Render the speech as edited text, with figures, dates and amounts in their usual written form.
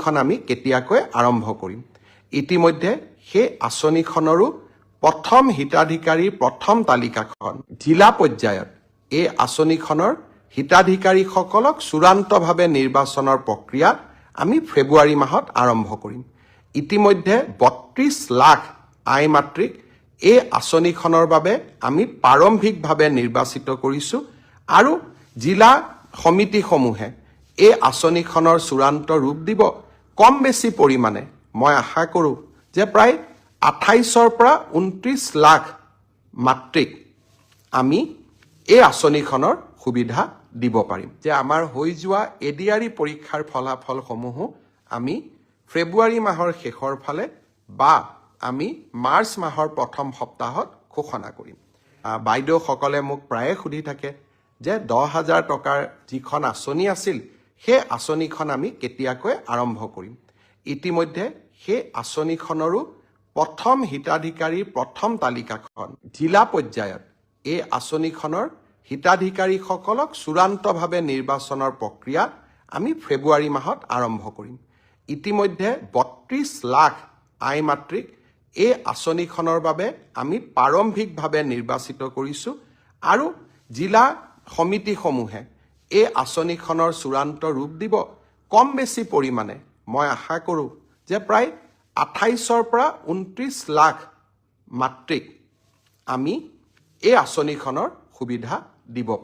খন আমি কেতিয়াকৈ আৰম্ভ কৰিম ইতিমধ্যে সেই আঁচনিখনৰো প্ৰথম হিতাধিকাৰীৰ প্ৰথম তালিকাখন জিলা পৰ্যায়ত এই আঁচনিখনৰ হিতাধিকাৰীসকলক চূড়ান্তভাৱে নিৰ্বাচনৰ প্ৰক্ৰিয়া আমি ফেব্ৰুৱাৰী মাহত আৰম্ভ কৰিম ইতিমধ্যে ৩২ লাখ আই মাতৃক এই আঁচনিখনৰ বাবে আমি প্ৰাৰম্ভিকভাৱে নিৰ্বাচিত কৰিছোঁ আৰু জিলা সমিতিসমূহে এই আঁচনিখনৰ চূড়ান্ত ৰূপ দিব কম বেছি পৰিমাণে মই আশা কৰোঁ যে প্ৰায় ২৮ৰ পৰা ২৯ লাখ মাতৃক আমি এই আঁচনিখনৰ সুবিধা দিব পাৰিম যে আমাৰ হৈ যোৱা এডিআৰই পৰীক্ষাৰ ফলাফলসমূহো আমি ফেব্ৰুৱাৰী মাহৰ শেষৰ ফালে বা আমি মাৰ্চ মাহৰ প্ৰথম সপ্তাহত ঘোষণা কৰিম বাইদেউসকলে মোক প্ৰায়ে সুধি থাকে যে ১০,০০০ টকাৰ যিখন আঁচনি আছিল সেই আঁচনিখন আমি কেতিয়াকৈ আৰম্ভ কৰিম ইতিমধ্যে সেই আঁচনিখনৰো প্ৰথম হিতাধিকাৰীৰ প্ৰথম তালিকাখন জিলা পৰ্যায়ত এই আঁচনিখনৰ হিতাধিকাৰীসকলক চূড়ান্তভাৱে নিৰ্বাচনৰ প্ৰক্ৰিয়া আমি ফেব্ৰুৱাৰী মাহত আৰম্ভ কৰিম ইতিমধ্যে ৩২ লাখ আই মাতৃক এই আঁচনিখনৰ বাবে আমি প্ৰাৰম্ভিকভাৱে নিৰ্বাচিত কৰিছোঁ আৰু জিলা সমিতিসমূহে এই আঁচনিখনৰ চূড়ান্ত ৰূপ দিব কম বেছি পৰিমাণে মই আশা কৰোঁ যে প্ৰায় ২৮ৰ পৰা ২৯ লাখ মাতৃক আমি এই আঁচনিখনৰ সুবিধা দিব পাৰিম